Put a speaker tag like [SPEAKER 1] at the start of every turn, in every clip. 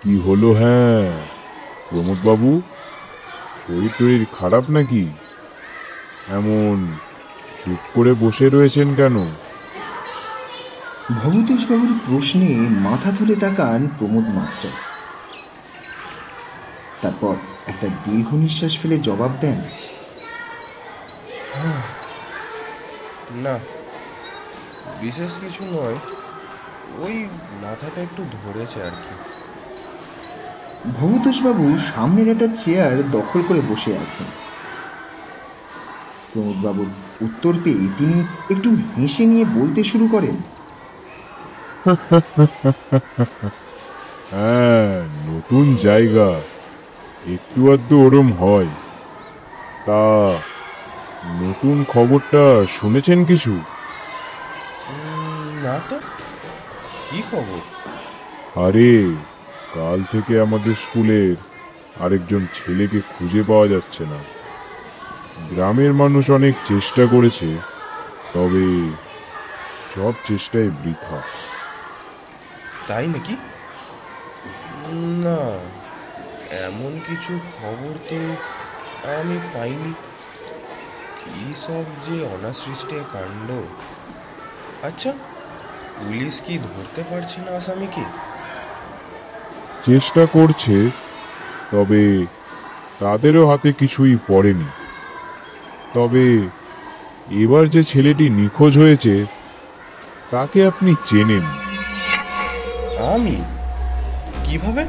[SPEAKER 1] কি হলো? হ্যাঁ, প্রমোদ বাবু, শরীর টরীর খারাপ নাকি? এমন চুপ করে বসে রয়েছেন কেন?
[SPEAKER 2] ভবতোষবাবুর প্রশ্নে মাথা তুলে তাকান প্রমোদ মাস্টার। তারপর একটা দীর্ঘ নিঃশ্বাস ফেলে জবাব দেন,
[SPEAKER 3] না, বিশেষ কিছু নয়, ওই মাথাটা একটু ধরেছে আর কি।
[SPEAKER 2] ভবতোষবাবু সামনের একটা চেয়ার দখল করে বসে আছেন। প্রমোদবাবুর উত্তর পেয়ে তিনি একটু হেসে নিয়ে বলতে শুরু করেন,
[SPEAKER 1] হ্যাঁ, নতুন জায়গা, একটু আধটু ওরম হয়। তা নতুন খবরটা শুনেছেন কিছু?
[SPEAKER 3] না তো, কি খবর?
[SPEAKER 1] আরে, কাল থেকে আমাদের স্কুলের আরেকজন ছেলেকে খুঁজে পাওয়া যাচ্ছে না। গ্রামের মানুষ অনেক চেষ্টা করেছে, তবে সব চেষ্টাই বৃথা।
[SPEAKER 3] তাই নাকি? না, এমন কিছু খবর তো আমি পাইনি। কি সব যে অনাসৃষ্টে কাণ্ড। আচ্ছা, পুলিশ কি ধরতে পারছে না আসামিকে?
[SPEAKER 1] চেষ্টা করছে, তবে তাদেরও হাতে কিছুই পড়েনি। তবে এবার যে ছেলেটি নিখোঁজ হয়েছে তাকে আপনি চেনেন।
[SPEAKER 3] আমি? কিভাবে?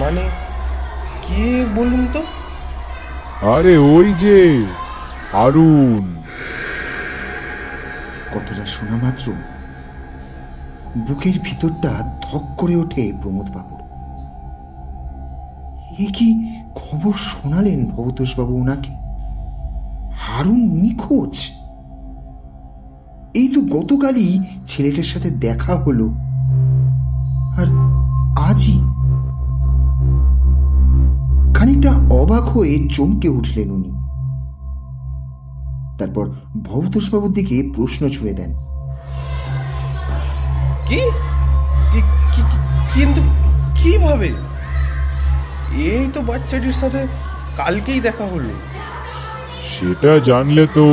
[SPEAKER 3] মানে কে বলুন তো?
[SPEAKER 1] আরে ওই যে হারুন।
[SPEAKER 2] কথাটা শোনা মাত্র বুকের ভিতরটা ধক করে ওঠে প্রমোদবাবুর। এ কি খবর শোনালেন ভবতোষবাবু ওনাকে? হারুন নিখোঁজ? এই তো গতকালই ছেলেটার সাথে দেখা হলো, আর আজই? খানিকটা অবাক হয়ে চমকে উঠলেন উনি। তারপর ভবতোষবাবুর দিকে প্রশ্ন ছুড়ে দেন,
[SPEAKER 3] কি? কিন্তু কিভাবে? এই তো বাচ্চাটির সাথে কালকেই দেখা হলো।
[SPEAKER 1] সেটা জানলে তো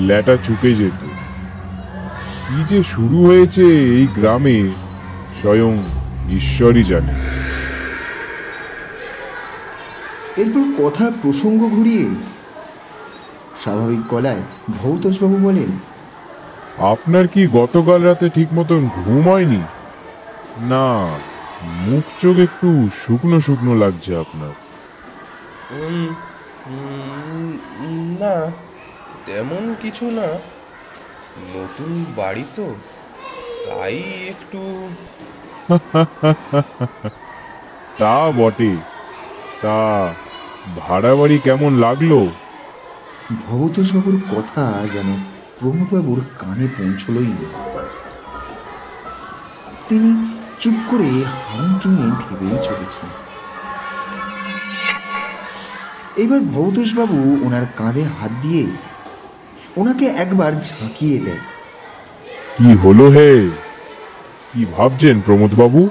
[SPEAKER 1] ল্যাটা চুকে যেত। কি যে শুরু হয়েছে এই গ্রামে, স্বয়ং ঈশ্বরই জানে।
[SPEAKER 2] এরপর কথার প্রসঙ্গ ঘুরিয়ে স্বাভাবিক গলায় ভবতোষবাবু বলেন,
[SPEAKER 1] আপনার কি গতকাল রাতে ঠিক মতন ঘুম হয়নি? না, মুখ চোখ একটু শুকনো শুকনো লাগছে আপনার।
[SPEAKER 3] উম, উম, না, তেমন কিছু না। নতুন বাড়ি তো, তাই একটু।
[SPEAKER 1] তা বটে। তা ভাড়া বাড়ি কেমন লাগলো?
[SPEAKER 2] ভবতোষবাবুর কথা যেন প্রমোদবাবুর কানে পৌঁছলই না। তিনি চুপ করে হারুনকে নিয়ে ভেবেই চলেছেন। এবার ভবতোষবাবু ওনার কাঁধে হাত দিয়ে ওনাকে একবার ঝাঁকিয়ে দেয়।
[SPEAKER 1] কি হলো হে? কি ভাবছেন প্রমোদ বাবু?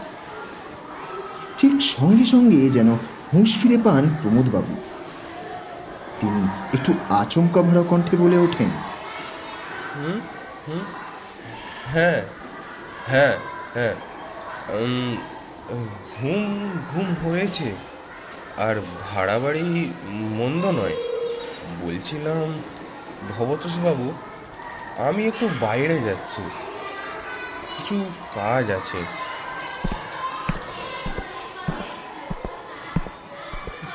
[SPEAKER 2] ঠিক সঙ্গে সঙ্গে যেন হুঁশ ফিরে পান প্রমোদবাবু। তিনি একটু আচমকা ভরা কণ্ঠে বলে ওঠেন,
[SPEAKER 3] হ্যাঁ, হ্যাঁ, হ্যাঁ, উম, ঘুম ঘুম হয়েছে। আর ভাড়া বাড়ি মন্দ নয়। বলছিলাম, ভবতোষবাবু, আমি একটু বাইরে যাচ্ছি, কিছু কাজ আছে।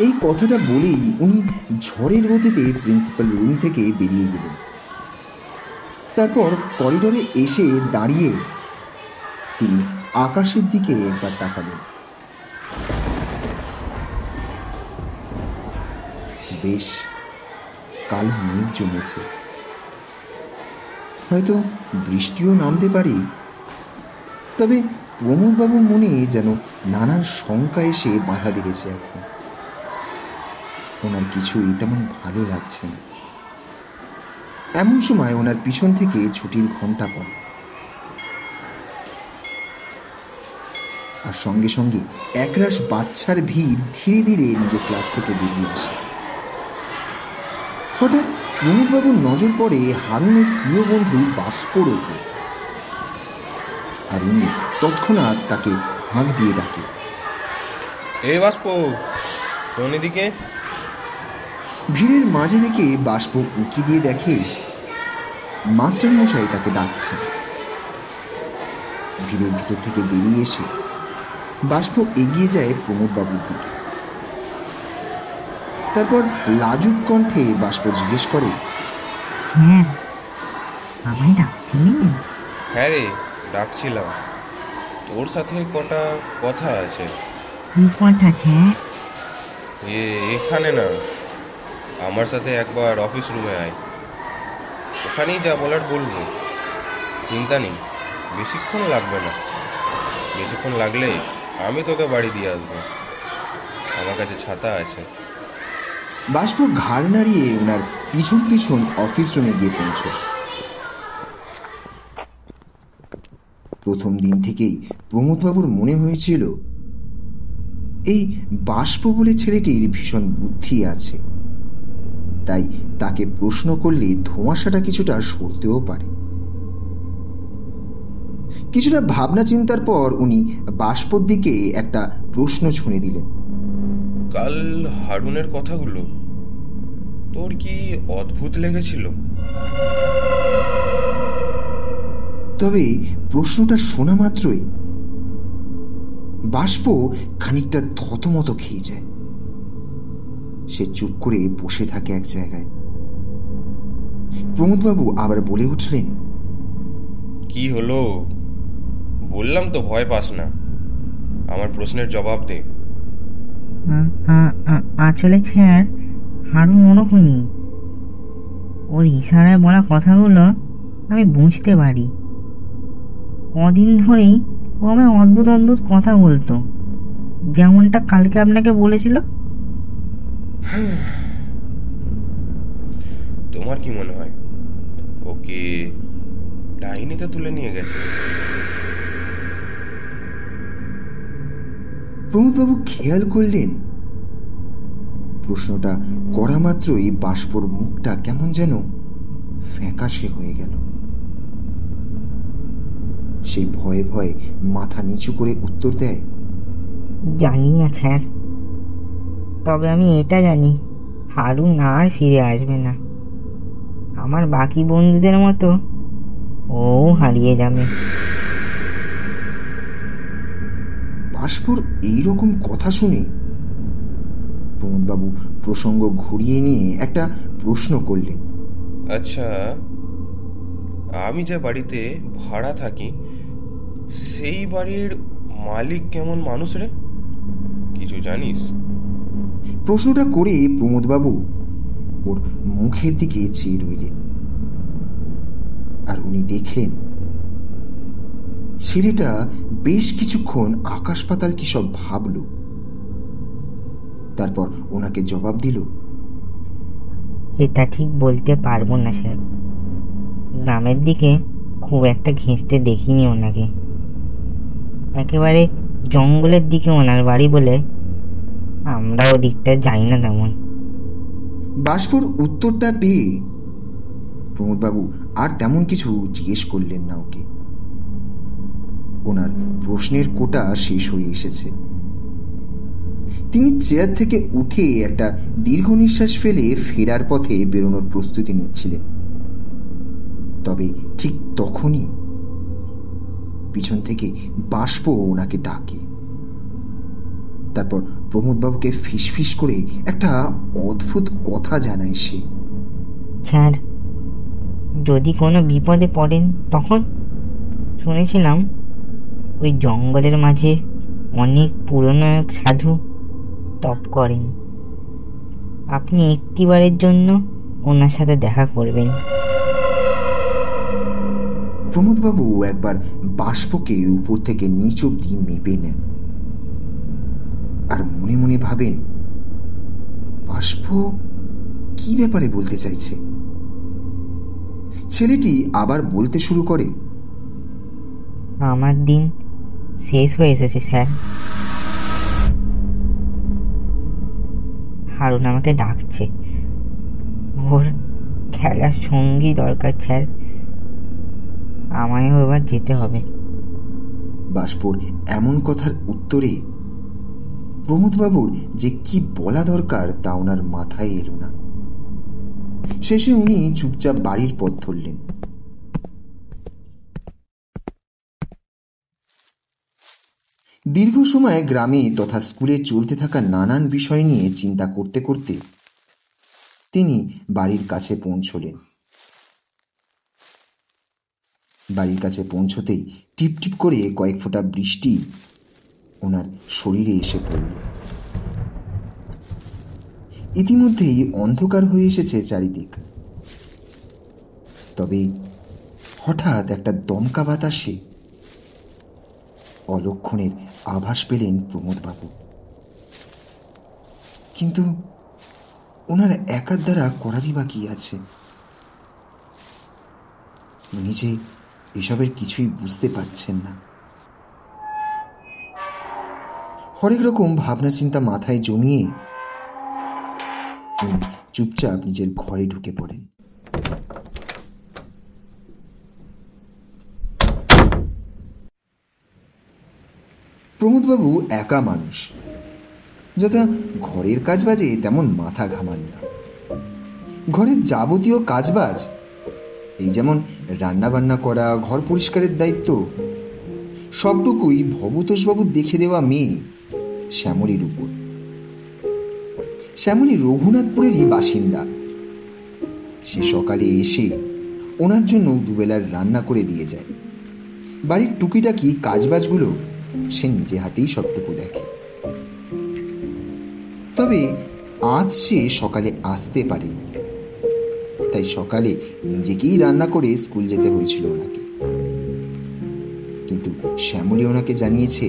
[SPEAKER 2] এই কথাটা বলেই উনি ঝড়ের গতিতে প্রিন্সিপাল রুম থেকে বেরিয়ে গেলেন। তারপর করিডোরে এসে দাঁড়িয়ে তিনি আকাশের দিকে একবার তাকালেন। বেশ কালো মেঘ জমেছে, হয়তো বৃষ্টিও নামতে পারে। তবে প্রমোদবাবুর মনে যেন নানান শঙ্কা এসে বাধা বেঁধেছে। এখন ওনার কিছুই তেমন ভালো লাগছে না। এমন সময় ওনার পিছন থেকে ছুটির ঘন্টা পড়ে। আর সঙ্গে সঙ্গে একরাশ বাচ্চার ভিড় ধীরে ধীরে নিজের ক্লাস থেকে বেরিয়ে আসে। হঠাৎ প্রমোদবাবুর নজর পড়ে হারুনের প্রিয় বন্ধু বাষ্পর ওপর, আর উনি তৎক্ষণাৎ তাকে হাঁক দিয়ে ডাকে,
[SPEAKER 3] এ বাষ্প, শোন এদিকে।
[SPEAKER 2] ভিড়ের মাঝে থেকে বাষ্প উঁকি দিয়ে দেখে মাস্টার মশাই তাকে ডাকছে। ভিড়ের ভিতর থেকে বেরিয়ে এসে বাষ্প এগিয়ে যায় প্রমোদবাবুর দিকে। তারপর লাজুক কণ্ঠে বাষ্প জিজ্ঞেস করে,
[SPEAKER 4] স্যার, আমায় ডাকছিলেন?
[SPEAKER 3] হ্যাঁ রে, ডাকছিলাম। তোর সাথে কটা কথা আছে।
[SPEAKER 4] কি কথা স্যার?
[SPEAKER 3] এখানে না, আমার সাথে একবার অফিস রুমে আয়। ওখানেই যা বলার বলবো। চিন্তা নেই, বেশিক্ষণ লাগবে না। বেশিক্ষণ লাগলে আমি তোকে বাড়ি দিয়ে আসবো। আমার কাছে ছাতা আছে।
[SPEAKER 2] বাষ্প ঘাড় নাড়িয়ে ওনার পিছন পিছন অফিস রুমে গিয়ে পৌঁছ। প্রথম দিন থেকেই প্রমোদবাবুর মনে হয়েছিল এই বাষ্প বলে ছেলেটির ভীষণ বুদ্ধি আছে, তাই তাকে প্রশ্ন করলে ধোঁয়াশাটা কিছুটা সরতেও পারে। কিছুটা ভাবনা চিন্তার পর উনি বাষ্পর দিকে একটা প্রশ্ন ছুঁড়ে দিলেন,
[SPEAKER 3] কাল হারুনের কথাগুলো তোর কি অদ্ভুত লেগেছিল?
[SPEAKER 2] তবে প্রশ্নটা শোনা মাত্রই বাষ্প খানিকটা থতমত খেয়ে যায়। সে চুপ করে বসে থাকে এক জায়গায়। প্রমোদবাবু আবার বলে উঠলেন,
[SPEAKER 3] কি হলো? বললাম তো ভয় পাস না। আমার প্রশ্নের জবাব দে।
[SPEAKER 4] আসলে স্যার, হারুন ওরকমই। ওর ইশারায় বলা কথাগুলো আমি বুঝতে পারি। কদিন ধরেই ও আমায় অদ্ভুত অদ্ভুত কথা বলতো, যেমনটা কালকে আপনাকে বলেছিল।
[SPEAKER 3] তোমার কি মনে হয় ওকে ডাইনিতে তুলে নিয়ে গেছে?
[SPEAKER 2] প্রমোদবাবু খেয়াল করলেন প্রশ্নটা করা মাত্রই বাষ্পর মুখটা কেমন যেন ফ্যাকাশে হয়ে গেল। সে ভয়ে ভয়ে মাথা নিচু করে উত্তর দেয়,
[SPEAKER 4] জানি না স্যার, তবে আমি এটা জানি হারুন আর ফিরে আসবে না। আমার বাকি বন্ধুদের মতো ও হারিয়ে যাবে।
[SPEAKER 2] বাষ্পর এইরকম কথা শুনে প্রমোদবাবু প্রসঙ্গ ঘুরিয়ে নিয়ে একটা প্রশ্ন করলেন,
[SPEAKER 3] আচ্ছা, আমি যে বাড়িতে ভাড়া থাকি সেই বাড়ির মালিক কেমন মানুষ রে? কিছু জানিস?
[SPEAKER 2] প্রশ্নটা করে প্রমোদবাবু ওর মুখের দিকে চেয়ে রইলেন। আর উনি দেখলেন ছেলেটা বেশ কিছুক্ষণ আকাশ পাতাল কি সব ভাবল। তারপর ওনাকে জবাব দিল,
[SPEAKER 4] সেটা ঠিক বলতে পারবো না স্যার। গ্রামের দিকে খুব একটা ঘেঁচতে দেখিনি ওনাকে। একেবারে জঙ্গলের দিকে ওনার বাড়ি বলে আমরা ওদিকটা যাই না তেমন।
[SPEAKER 2] বাষ্পর উত্তরটা পেয়ে প্রমোদবাবু আর তেমন কিছু জিজ্ঞেস করলেন না ওকে। ওনার প্রশ্নের কোটা শেষ হয়ে এসেছে। তিনি চেয়ার থেকে উঠে একটা দীর্ঘ নিঃশ্বাস ফেলে ফেরার পথে বেরোনোর প্রস্তুতি নিচ্ছিলেন। তবে ঠিক তখনই পিছন থেকে বাষ্প ওনাকে ডাকে। তারপর প্রমোদবাবুকে ফিসফিস করে একটা অদ্ভুত কথা জানায় সে,
[SPEAKER 4] স্যার, যদি কোনো বিপদে পড়েন তখন শুনেছিলাম ওই জঙ্গলের মাঝে অনেক পুরনো এক সাধু তপ করেন। আপনি একটিবারের জন্য ওনার সাথে দেখা করবেন।
[SPEAKER 2] প্রমোদবাবু একবার বাষ্পকে উপর থেকে নিচ অব্দি মেপে নেন আর মনে মনে ভাবেন বাষ্প কি ব্যাপারে বলতে চাইছে। ছেলেটি আবার বলতে শুরু করে,
[SPEAKER 4] আমার দিন শেষ হয়ে এসেছে স্যার। হারুন আমাকে ডাকছে, ওর খেলার সঙ্গী দরকার স্যার, আমায়ও এবার যেতে হবে।
[SPEAKER 2] বাষ্পর এমন কথার উত্তরে প্রমোদবাবুর যে কি বলা দরকার তা ওনার মাথায় এলো না। শেষে উনি চুপচাপ বাড়ির পথ ধরলেন। দীর্ঘ সময় গ্রামে তথা স্কুলে চলতে থাকা নানান বিষয় নিয়ে চিন্তা করতে করতে তিনি বাড়ির কাছে পৌঁছলেন। বাড়ির কাছে পৌঁছতেই টিপ টিপ করে কয়েক ফোঁটা বৃষ্টি ওনার শরীরে এসে পড়ল। ইতিমধ্যেই অন্ধকার হয়ে এসেছে চারিদিক। তবে হঠাৎ একটা দমকা বাতাসে অলক্ষণের আভাস পেলেন প্রমোদবাবু। কিন্তু ওনার একার দ্বারা করারই বা কি আছে? উনি যে এসবের কিছুই বুঝতে পারছেন না। হরেক রকম ভাবনা চিন্তা মাথায় জমিয়ে উনি চুপচাপ নিজের ঘরে ঢুকে পড়েন। প্রমোদবাবু একা মানুষ, যথা ঘরের কাজবাজে তেমন মাথা ঘামান না। ঘরের যাবতীয় কাজবাজ, এই যেমন রান্না বান্না করা, ঘর পরিষ্কারের দায়িত্ব, সবটুকুই ভবতোষবাবুর দেখে দেওয়া মেয়ে শ্যামলীর উপর। শ্যামলী রঘুনাথপুরেরই বাসিন্দা। সে সকালে এসে ওনার জন্য দুবেলার রান্না করে দিয়ে যায়। বাড়ির টুকিটাকি কাজবাজগুলো সে নিজে হাতেই সবটুকু দেখে। তবে আজ সে সকালে আসতে পারেনি, তাই সকালে নিজেকেই রান্না করে স্কুল যেতে হয়েছিল ওনাকে। কিন্তু শ্যামলী ওনাকে জানিয়েছে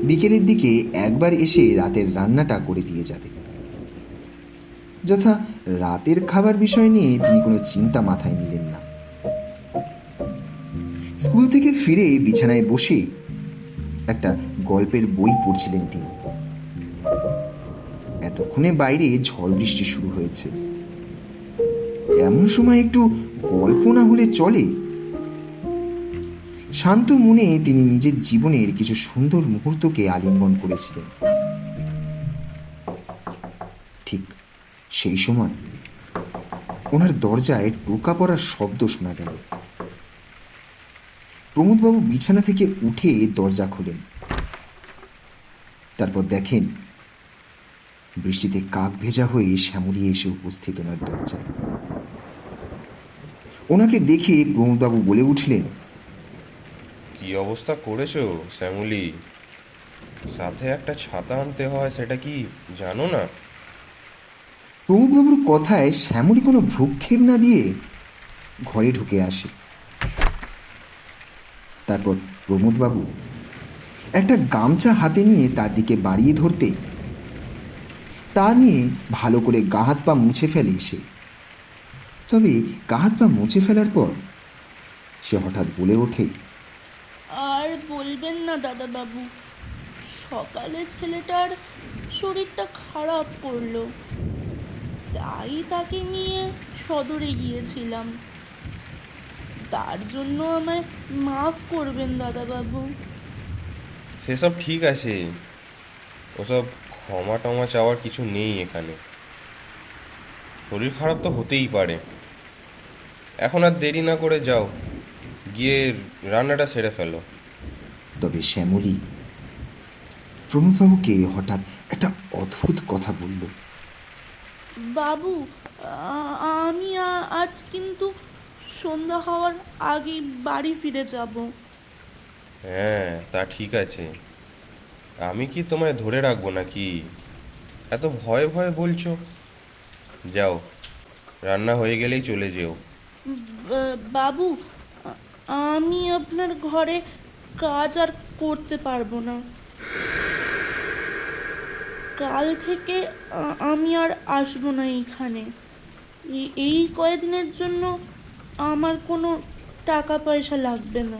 [SPEAKER 2] বিকেলের দিকে একবার এসে রাতের রান্নাটা করে দিয়ে যাবে। যথা রাতের খাবার বিষয় নিয়ে তিনি কোনো চিন্তা মাথায় নিলেন না। স্কুল থেকে ফিরে বিছানায় বসে একটা গল্পের বই পড়ছিলেন তিনি। এতক্ষণে বাইরে ঝড় বৃষ্টি শুরু হয়েছে। এমন সময় একটু গল্প না হলে চলে? শান্ত মনে তিনি নিজের জীবনের কিছু সুন্দর মুহূর্তকে আলিঙ্গন করেছিলেন। ঠিক সেই সময় ওনার দরজায় টোকা পড়ার শব্দ শোনা গেল। প্রমোদবাবু বিছানা থেকে উঠে দরজা খোলেন। তারপর দেখেন বৃষ্টিতে কাক ভেজা হয়ে শ্যামলী এসে উপস্থিত ওনার দরজায়। ওনাকে দেখে প্রমোদবাবু বলে উঠলেন,
[SPEAKER 3] কি অবস্থা করেছো শ্যামলী? সাথে একটা ছাতা আনতে হয়, সেটা কি জানো না?
[SPEAKER 2] প্রমোদবাবুর কথায় শ্যামলী কোনো ভ্রুক্ষেপ না দিয়ে ঘরে ঢুকে আসে। তারপর প্রমোদবাবু একটা গামছা হাতে নিয়ে তার দিকে বাড়িয়ে ধরতে তা নিয়ে ভালো করে গা হাত পা মুছে ফেলে সে। তবে গা হাত পা মুছে ফেলার পর সে হঠাৎ বলে ওঠে,
[SPEAKER 5] আর বলবেন না দাদাবাবু, সকালে ছেলেটার শরীরটা খারাপ করলো, তাই তাকে নিয়ে সদরে গিয়েছিলাম। তার জন্য আমায় মাফ করবেন দাদাবাবু।
[SPEAKER 3] সেসব ঠিক আছে, ওসব ক্ষমা টমা চাওয়ার কিছু নেই এখানে। শরীর খারাপ তো হতেই পারে। এখন আর দেরি না করে যাও, গিয়ে রান্নাটা সেরে ফেলো।
[SPEAKER 2] তবে শ্যামলী প্রমোদবাবুকে হঠাৎ একটা অদ্ভুত কথা বলল।
[SPEAKER 5] বাবু, আমি আজ কিন্তু সন্ধ্যা হওয়ার আগে বাড়ি ফিরে যাব।
[SPEAKER 3] হ্যাঁ, তা ঠিক আছে। আমি কি তোমায় ধরে রাখবো নাকি? এত ভয়ে ভয়ে বলছো? যাও, রান্না হয়ে গেলেই চলে যেও।
[SPEAKER 5] বাবু, আমি আপনার ঘরে কাজ আর করতে পারবো না। কাল থেকে আমি আর আসবো না এইখানে। এই কয়েকদিনের জন্য আমার কোনো টাকা পয়সা লাগবে না।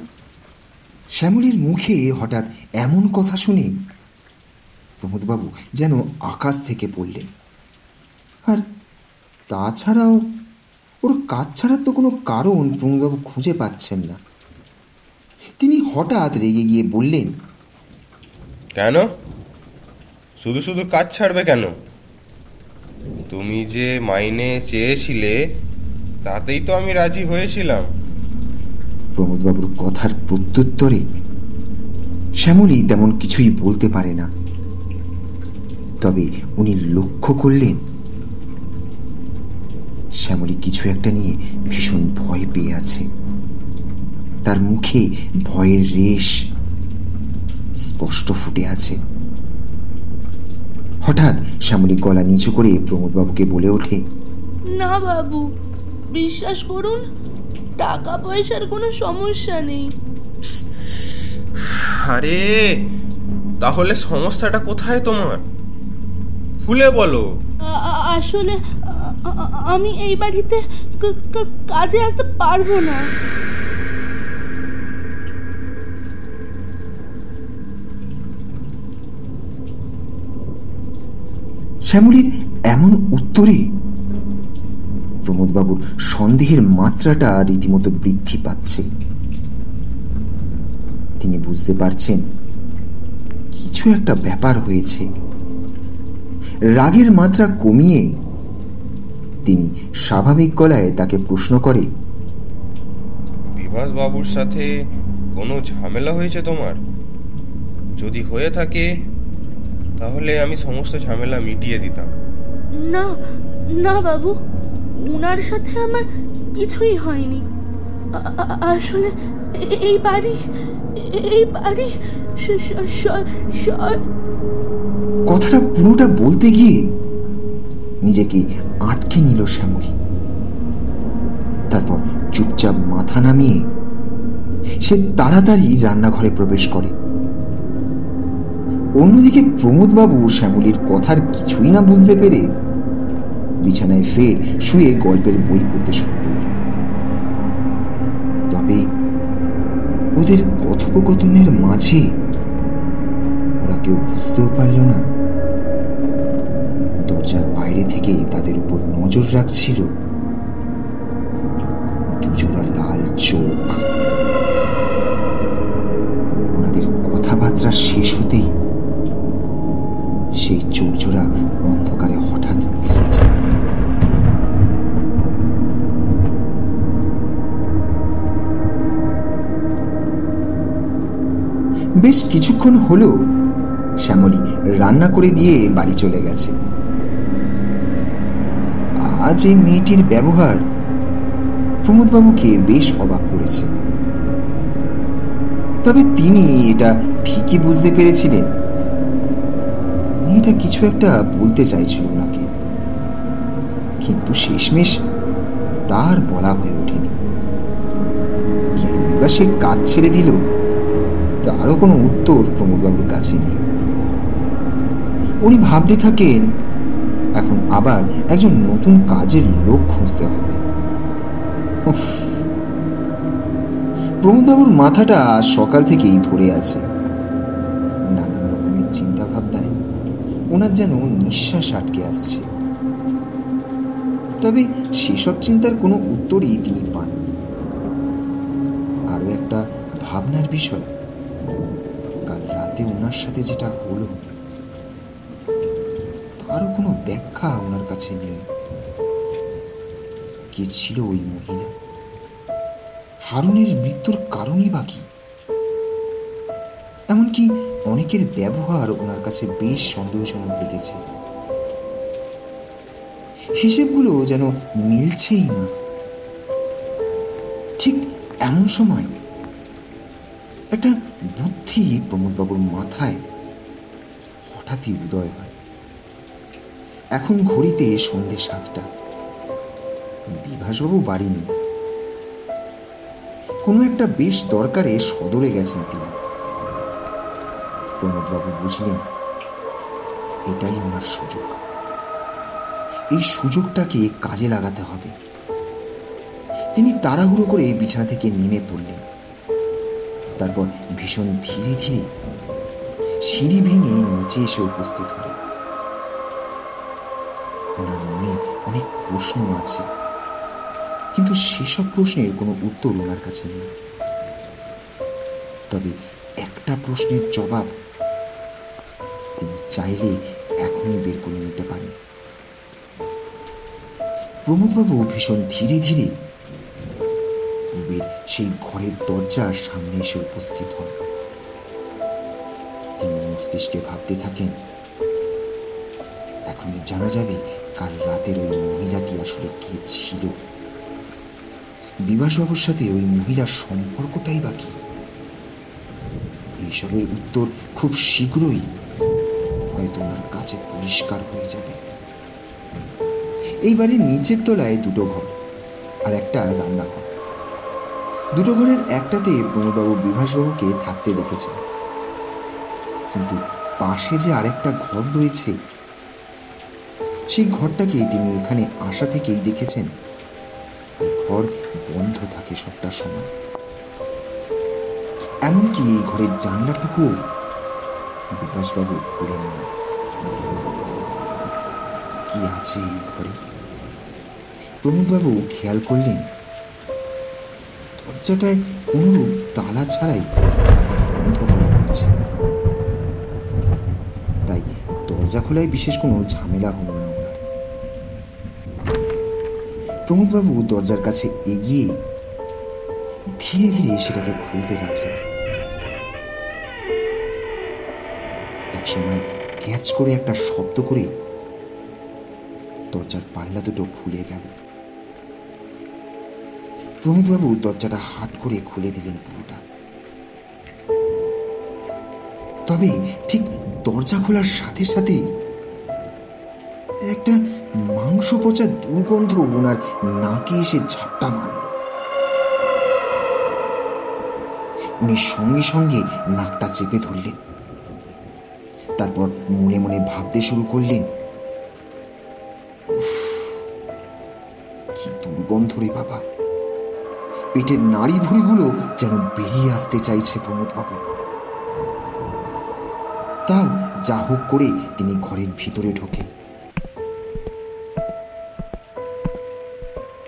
[SPEAKER 2] শ্যামলীর মুখে হঠাৎ এমন কথা শুনে প্রমোদবাবু যেন আকাশ থেকে পড়লেন। আর তাছাড়াও ওর কাজ ছাড়ার তো কোনো কারণ প্রমোদবাবু খুঁজে পাচ্ছেন না। তিনি হঠাৎ রেগে গিয়ে বললেন,
[SPEAKER 3] কেন শুধু শুধু কাজ ছাড়বে কেন? তুমি যে মাইনে চেয়েছিলে তাতেই তো আমি রাজি হয়েছিলাম।
[SPEAKER 2] প্রমোদবাবুর কথার প্রত্যুত্তরে শ্যামলী তেমন কিছুই বলতে পারে না। তবে উনি লক্ষ্য করলেন শ্যামলী কিছু একটা নিয়ে ভীষণ ভয় পেয়ে আছে। তার মুখে ভয়ের রেশ স্পষ্ট ফুটে আছে। হঠাৎ শ্যামলী গলা নিচু করে প্রমোদবাবুকে বলে ওঠে,
[SPEAKER 5] না বাবু, বিশ্বাস করুন, টাকা পয়সার কোনো সমস্যা নেই।
[SPEAKER 3] আরে তাহলে সমস্যাটা কোথায় তোমার? খুলে বলো।
[SPEAKER 5] আসলে আমি এই বাড়িতে কাজে আসতে পারবো না।
[SPEAKER 2] শ্যামলীর এমন উত্তরে প্রমোদবাবুর সন্দেহের মাত্রাটা রীতিমতো বৃদ্ধি পাচ্ছে। তিনি বুঝতে পারছেন কিছু একটা ব্যাপার হয়েছে। রাগের মাত্রা কমিয়ে তিনি স্বাভাবিক গলায় তাকে প্রশ্ন করে,
[SPEAKER 3] বিভাস বাবুর সাথে কোনো ঝামেলা হয়েছে তোমার? যদি হয়ে থাকে তাহলে আমি সমস্ত ঝামেলা মিটিয়ে দিতাম।
[SPEAKER 5] না না বাবু, উনার সাথে আমার কিছুই হয়নি। আসলে এই বাড়ি
[SPEAKER 2] কথাটা পুরোটা বলতে গিয়ে নিজেকে আটকে নিল শ্যামলী। তারপর চুপচাপ মাথা নামিয়ে সে তাড়াতাড়ি রান্নাঘরে প্রবেশ করে। অন্যদিকে প্রমোদবাবু শ্যামলীর কথার কিছুই না বুঝতে পেরে বিছানায় ফের শুয়ে গল্পের বই পড়তে শুরু করলেন। তবে ওদের কথোপকথনের মাঝে ওরা কেউ বুঝতেও পারল না দরজার বাইরে থেকে তাদের উপর নজর রাখছিল দুজোড়া লাল চোখ। ওনাদের কথাবার্তা শেষ হতেই সেই চোখজোড়া অন্ধকারে হঠাৎ মিলিয়ে যায়। বেশ কিছুক্ষণ হলো শ্যামলী রান্না করে দিয়ে বাড়ি চলে গেছে। আজ এই মেয়েটির ব্যবহার প্রমোদবাবুকে বেশ অবাক করেছে। তবে তিনি এটা ঠিকই বুঝতে পেরেছিলেন মেয়েটা কিছু একটা বলতে চাইছিল ওনাকে, কিন্তু শেষমেশ তার বলা হয়ে ওঠেনি। কেন বা সে কাজ ছেড়ে দিল তারও কোনো উত্তর প্রমোদবাবুর কাছে নেই। উনি ভাবতে থাকেন এখন আবার একজন নতুন কাজের লোক খুঁজতে হবে। প্রমোদবাবুর মাথাটা সকাল থেকেই ধরে আছে। নানান রকমের চিন্তা ভাবনায় ওনার যেন নিঃশ্বাস আটকে আসছে। তবে সেসব চিন্তার কোনো উত্তরই তিনি পাননি। আরো একটা ভাবনার বিষয়, কাল রাতে ওনার সাথে যেটা হলো তারও কোনো ব্যাখ্যা ওনার কাছে নেই। কে ছিল ওই মহিলা? হারুনের মৃত্যুর কারণই বা কি? এমনকি অনেকের ব্যবহার ওনার কাছে বেশ সন্দেহজনক লেগেছে। হিসেবগুলো যেন মিলছেই না। ঠিক এমন সময় একটা বুদ্ধি প্রমোদবাবুর মাথায় হঠাৎই উদয় হয়। এখন ঘড়িতে সন্ধে 7টা। বিভাসবাবু বাড়ি নেই। কোনো একটা বেশ দরকারে সদরে গেছেন তিনি। প্রমোদবাবু বুঝলেন এটাই ওনার সুযোগ। এই সুযোগটাকে কাজে লাগাতে হবে। তিনি তাড়াহুড়ো করে বিছানা থেকে নেমে পড়লেন। তারপর ভীষণ ধীরে ধীরে সিঁড়ি ভেঙে নিচে এসে উপস্থিত হলেন। ওনার মনে অনেক প্রশ্ন আছে, কিন্তু সেসব প্রশ্নের কোনো উত্তর ওনার কাছে নেই। তবে একটা প্রশ্নের জবাব তিনি চাইলে এখনই বের করে নিতে পারেন। প্রমোদবাবু ভীষণ ধীরে ধীরে পূবের সেই ঘরের দরজার সামনে এসে উপস্থিত হন। তিনি মস্তিষ্কে ভাবতে থাকেন, এখনই জানা যাবে কাল রাতের ওই মহিলাটি আসলে কে ছিল। বিভাসবাবুর সাথে ওই মহিলার সম্পর্কটাই বাকি। এইসবের উত্তর খুব শীঘ্রই হয়তো ওনার কাছে পরিষ্কার হয়ে যাবে। এই বাড়ির নিচের তলায় দুটো ঘর আর একটা রান্নাঘর। দুটো ঘরের একটাতে প্রমোদবাবু বিভাসবাবুকে থাকতে দেখেছেন, কিন্তু পাশে যে আরেকটা ঘর রয়েছে সেই ঘরটাকে তিনি এখানে আসা থেকেই দেখেছেন। এই ঘর বন্ধ থাকে সবটা সময়, এমনকি এই ঘরের জানলাটুকু বিভাসবাবু খোলেন না। কি আছে এই ঘরে? প্রমোদবাবু খেয়াল করলেন দরজাটায় কোনরূপ তালা ছাড়াই বন্ধ করা রয়েছে। তাই দরজা খোলায় বিশেষ কোনো ঝামেলা হল না ওনার। প্রমোদবাবু দরজার কাছে এগিয়ে ধীরে ধীরে সেটাকে খুলতে লাগলেন। একসময় ক্যাচ করে একটা শব্দ করে দরজার পাল্লা দুটো খুলে গেল। প্রমোদবাবু দরজাটা হাট করে খুলে দিলেন পুরোটা। তবে ঠিক দরজা খোলার সাথে সাথে একটা মাংস পচা দুর্গন্ধ ওনার নাকে এসে ঝাপটা মারল। উনি সঙ্গে সঙ্গে নাকটা চেপে ধরলেন। তারপর মনে মনে ভাবতে শুরু করলেন, কি দুর্গন্ধ রে বাবা! পেটের নাড়ি ভুঁড়িগুলো যেন বেরিয়ে আসতে চাইছে প্রমোদবাবু। তাও যা হোক করে তিনি ঘরের ভিতরে ঢোকেন।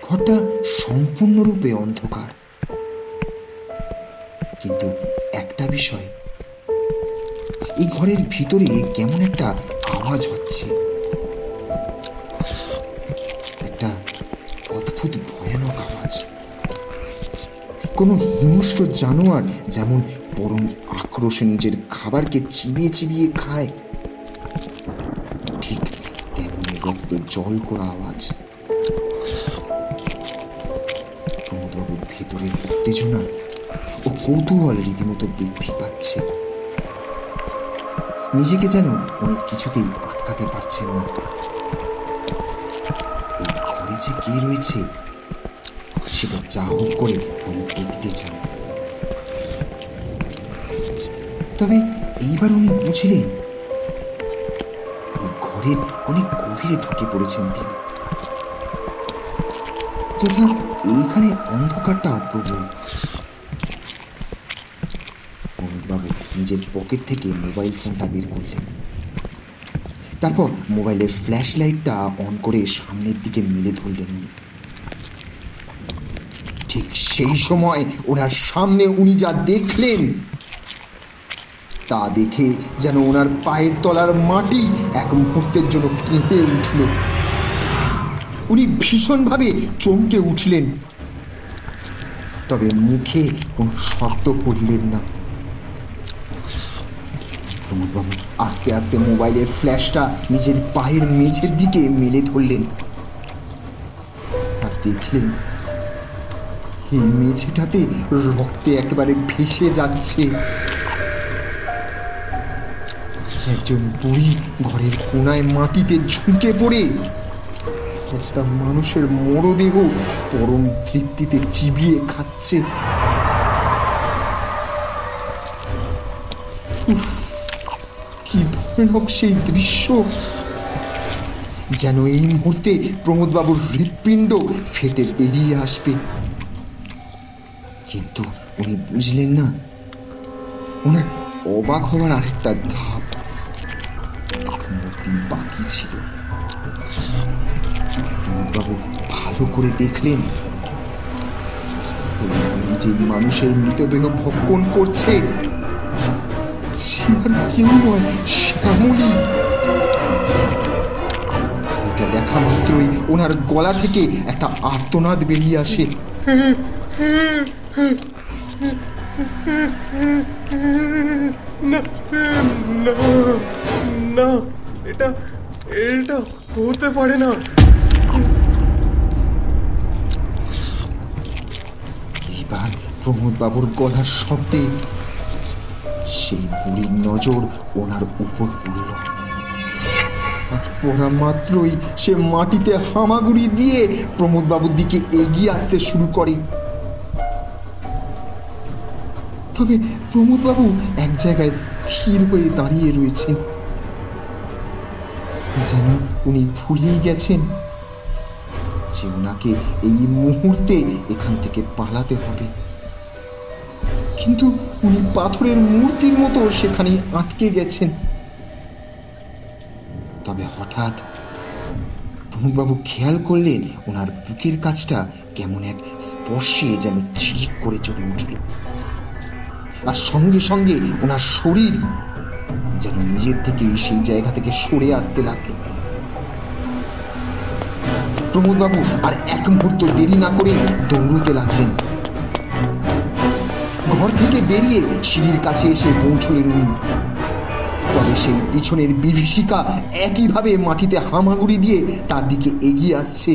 [SPEAKER 2] ঘরটা সম্পূর্ণরূপে অন্ধকার, কিন্তু একটা বিষয়, এই ঘরের ভিতরে কেমন একটা আওয়াজ হচ্ছে, একটা অদ্ভুত ভয়ানক আওয়াজ। কোনো হিংস্র জানোয়ার যেমন পরম আক্রোশে নিজের খাবারকে চিবিয়ে চিবিয়ে খায়, ঠিক তেমনি রক্ত জল করা আওয়াজ। প্রমোদবাবুর ভেতরের উত্তেজনা ও কৌতূহল রীতিমতো বৃদ্ধি পাচ্ছে। নিজেকে যেন উনি কিছুতেই আটকাতে পারছেন না। এই ঘরে যে কে রয়েছে সেটা যা হোক করে উনি দেখতে চান। তবে এইবার উনি বুঝলেন এই ঘরের অনেক গভীরে ঢুকে পড়েছেন তিনি। যথা এইখানে অন্ধকারটা প্রবল। প্রমোদবাবু নিজের পকেট থেকে মোবাইল ফোনটা বের করলেন। তারপর মোবাইলের ফ্ল্যাশ লাইটটা অন করে সামনের দিকে মেলে ধরলেন উনি। ঠিক সেই সময় ওনার সামনে উনি যা দেখলেন তা দেখে যেন ওনার পায়ের তলার মাটি এক মুহূর্তের জন্য কেঁপে উঠল। উনি ভীষণভাবে চমকে উঠলেন, তবে মুখে কোনো শব্দ করলেন না। প্রমোদবাবু আস্তে আস্তে মোবাইলের ফ্ল্যাশটা নিজের পায়ের মেঝের দিকে মেলে ধরলেন আর দেখলেন এই মেঝেটাতে রক্তে একেবারে ভেসে যাচ্ছে। একজন বুড়ি ঘরের কোনায় মাটিতে ঝুঁকে পড়ে একটা মানুষের মরদেহ পরম তৃপ্তিতে চিবিয়ে খাচ্ছে। কি ভয়ানক সেই দৃশ্য! যেন এই মুহূর্তে প্রমোদবাবুর হৃৎপিণ্ড ফেটে বেরিয়ে আসবে। কিন্তু উনি বুঝলেন না ওনার অবাক হওয়ার আরেকটা ধাপ বাকি ছিল। প্রমোদবাবু ভালো করে দেখলেন যেই মানুষের মৃতদেহ ভক্ষণ করছে সে আর কেউ নয়, শ্যামলী। এটা দেখা মাত্রই ওনার গলা থেকে একটা আর্তনাদ বেরিয়ে আসে।
[SPEAKER 3] না না না, এটা এটা হতে পারে না।
[SPEAKER 2] এবার প্রমোদ বাবুর গলার শব্দে সেই বুড়ির নজর ওনার উপর পড়ল। আর পড়া মাত্রই সে মাটিতে হামাগুড়ি দিয়ে প্রমোদ বাবুর দিকে এগিয়ে আসতে শুরু করে। তবে প্রমোদ বাবু এক জায়গায় স্থির হয়ে দাঁড়িয়ে রয়েছেন, যেন উনি ভুলেই গেছেন যে ওনাকে এই মুহূর্তে এখান থেকে পালাতে হবে। কিন্তু উনি পাথরের মূর্তির মতো সেখানে আটকে গেছেন। তবে হঠাৎ প্রমোদবাবু খেয়াল করলেন ওনার বুকের কাছটা কেমন এক স্পর্শে যেন চিক করে চলে উঠল, আর সঙ্গে সঙ্গে ওনার শরীর যেন নিজের থেকে সেই জায়গা থেকে সরে আসতে লাগলো। প্রমোদবাবু আর এক মুহূর্ত দেরি না করে দৌড়তে লাগলেন। ঘর থেকে বেরিয়ে সিঁড়ির কাছে এসে পৌঁছলেন উনি। তবে সেই পিছনের বিভীষিকা একইভাবে মাটিতে হামাগুড়ি দিয়ে তার দিকে এগিয়ে আসছে।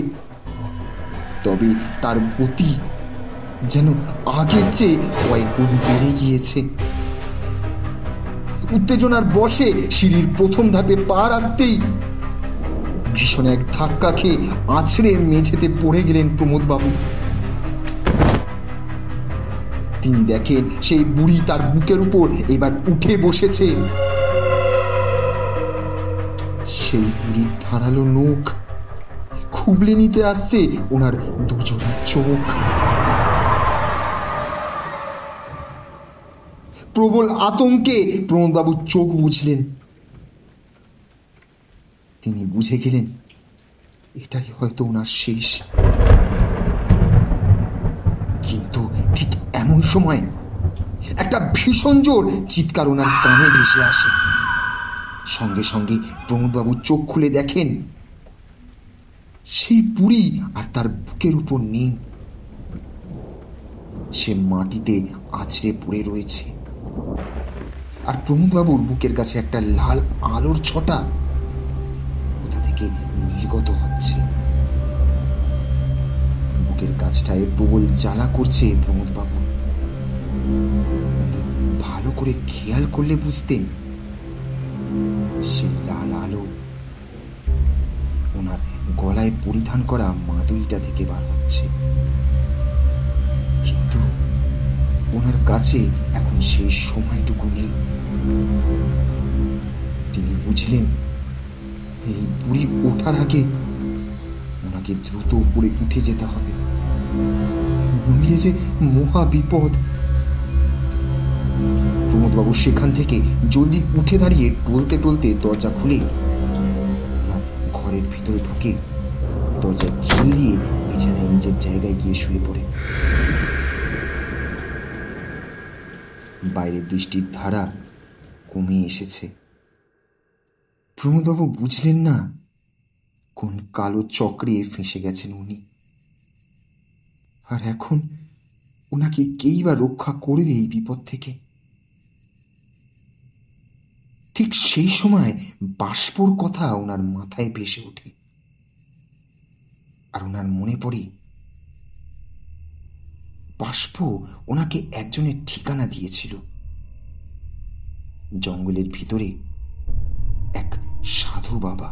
[SPEAKER 2] তবে তার গতি যেন আগের চেয়ে কয়েক গুণ বেড়ে গিয়েছে। উত্তেজনার বশে সিঁড়ির প্রথম ধাপে পা রাখতেই ভীষণ এক ধাক্কা খেয়ে আছড়ে মেঝেতে পড়ে গেলেন প্রমোদবাবু। তিনি দেখেন সেই বুড়ি তার বুকের উপর এবার উঠে বসেছে। সেই বুড়ির ধারালো নখ খুবলে নিতে আসছে ওনার দুজোড়া চোখ। প্রবল আতঙ্কে প্রমোদবাবু চোখ বুঝলেন। তিনি বুঝে গেলেন এটাই হয়তো ওনার শেষ। কিন্তু ঠিক এমন সময় একটা ভীষণ জোর চিৎকার ওনার কানে ভেসে আসে। সঙ্গে সঙ্গে প্রমোদবাবু চোখ খুলে দেখেন সেই বুড়ি আর তার বুকের উপর নেই, সে মাটিতে আছড়ে পড়ে রয়েছে। আর প্রমোদবাবুর বুকের কাছে একটা লাল আলোর ছটা কোথা থেকে নির্গত হচ্ছে। বুকের কাছটায় প্রবল জ্বালা করছে প্রমোদবাবু। ভালো করে খেয়াল করলে বুঝতেন সেই লাল আলো ওনার গলায় পরিধান করা মাদুরিটা থেকে বার হচ্ছে। কিন্তু ওনার কাছে এখন সেই সময়টুকু নেই। তিনি বুঝলেন এই বুড়ি ওঠার আগে ওনাকে দ্রুত উপরে উঠে যেতে হবে, নইলে যে মহা বিপদ। প্রমোদবাবু সেখান থেকে জলদি উঠে দাঁড়িয়ে টলতে টলতে দরজা খুলে ঘরের ভিতরে ঢুকে দরজায় খিল দিয়ে বিছানায় নিজের জায়গায় গিয়ে শুয়ে পড়ে। বাইরে বৃষ্টির ধারা কমে এসেছে। প্রমোদবাবু বুঝলেন না কোন কালো চক্রে ফেঁসে গেছেন উনি, আর এখন ওনাকে কেই বা রক্ষা করবে এই বিপদ থেকে। ঠিক সেই সময় বাষ্পর কথা ওনার মাথায় ভেসে ওঠে, আর ওনার মনে পড়ে বাষ্প ওনাকে একজনের ঠিকানা দিয়েছিল। জঙ্গলের ভিতরে এক সাধু বাবা।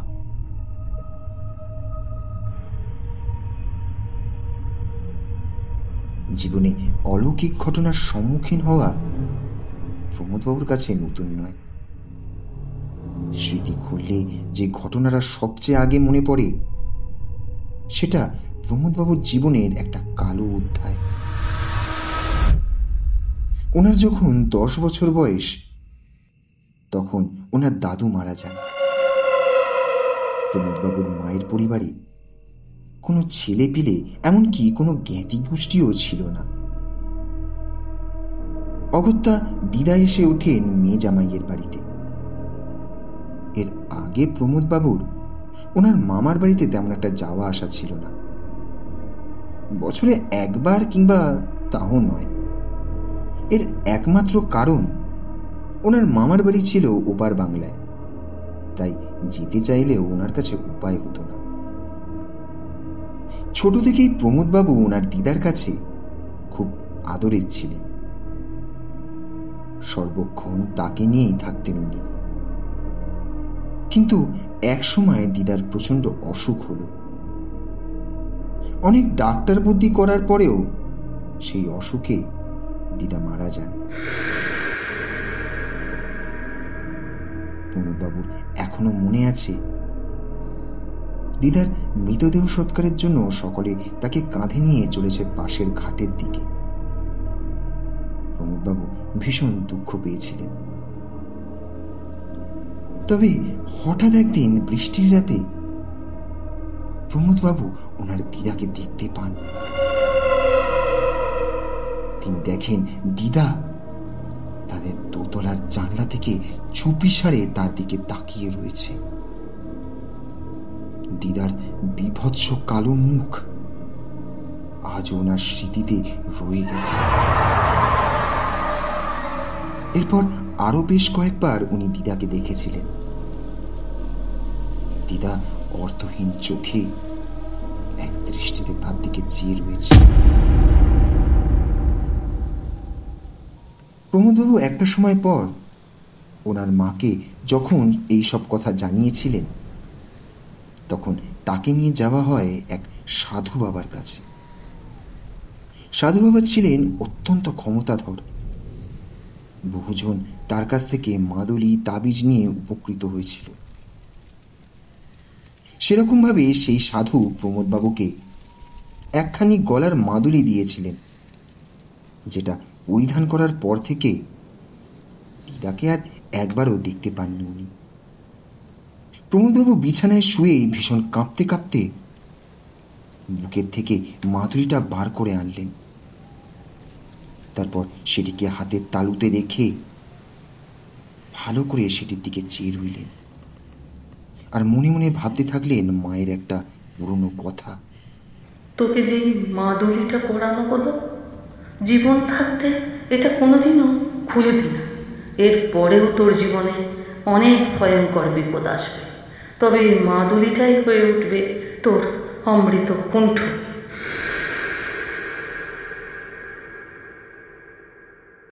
[SPEAKER 2] জীবনে অলৌকিক ঘটনার সম্মুখীন হওয়া প্রমোদবাবুর কাছে নতুন নয়। স্মৃতি খুললে যে ঘটনাটা সবচেয়ে আগে মনে পড়ে সেটা প্রমোদবাবুর জীবনের একটা কালো অধ্যায়। ওনার যখন 10 বছর বয়স, তখন ওনার দাদু মারা যান। প্রমোদবাবুর মায়ের পরিবারে কোনো ছেলে পিলে, এমনকি কোনো জ্ঞাতি গোষ্ঠীও ছিল না। অগত্যা দিদা এসে ওঠেন মেয়ে জামাইয়ের বাড়িতে। এর আগে প্রমোদবাবুর ওনার মামার বাড়িতে তেমন একটা যাওয়া আসা ছিল না। বছরে একবার কিংবা তাও নয়। এর একমাত্র কারণ ওনার মামার বাড়ি ছিল ওপার বাংলায়, তাই যেতে চাইলেও ওনার কাছে উপায় হতো না। ছোট থেকেই প্রমোদবাবু ওনার দিদার কাছে খুব আদরের ছিলেন। সর্বক্ষণ তাকে নিয়েই থাকতেন উনি। কিন্তু এক সময় দিদার প্রচন্ড অসুখ হলো। অনেক ডাক্তার বুদ্ধি করার পরেও সেই অসুখে দিদা মারা যান। প্রমোদবাবুর এখনো মনে আছে, দিদার মৃতদেহ সৎকারের জন্য সকলে তাকে কাঁধে নিয়ে চলেছে পাশের ঘাটের দিকে। প্রমোদবাবু ভীষণ দুঃখ পেয়েছিলেন। তবে হঠাৎ একদিন বৃষ্টির রাতে প্রমোদবাবু ওনার দিদাকে দেখতে পান। তিনি দেখেন দিদা তাদের দোতলার জানলা থেকে চুপিসারে তার দিকে তাকিয়ে রয়েছে। দিদার বিভৎস কালো মুখ আজ ওনার স্মৃতিতে রয়ে গেছে। এরপর আরো বেশ কয়েকবার উনি দিদাকে দেখেছিলেন। দিদা অর্থহীন চোখে এক দৃষ্টিতে তার দিকে চেয়ে রয়েছে। প্রমোদবাবু একটা সময় পর ওনার মাকে যখন এই সব কথা জানিয়েছিলেন, তখন তাকে নিয়ে যাওয়া হয় এক সাধু বাবার কাছে। সাধু বাবা ছিলেন অত্যন্ত ক্ষমতাধর। বহুজন তার কাছ থেকে মাদুলি তাবিজ নিয়ে উপকৃত হয়েছিল। সেরকমভাবে সেই সাধু প্রমোদবাবুকে একখানি গলার মাদুলি দিয়েছিলেন, যেটা পরিধান করার পর থেকে দিদাকে আর একবারও দেখতে পাননি উনি। প্রমোদবাবু বিছানায় শুয়ে ভীষণ কাঁপতে কাঁপতে বুকের থেকে মাদুলিটা বার করে আনলেন। তারপর সেটিকে হাতের তালুতে রেখে ভালো করে সেটির দিকে চেয়ে রইলেন, আর মনে মনে ভাবতে থাকলেন মায়ের একটা পুরনো কথা।
[SPEAKER 6] তোকে যে মাদুলিটা পরানো হলো, জীবন থাকতে এটা কোনোদিনও খুলবি না। এর পরেও তোর জীবনে অনেক ভয়ঙ্কর বিপদ আসবে, তবে এই মাদুলিটাই হয়ে উঠবে তোর অমৃত কুণ্ঠ।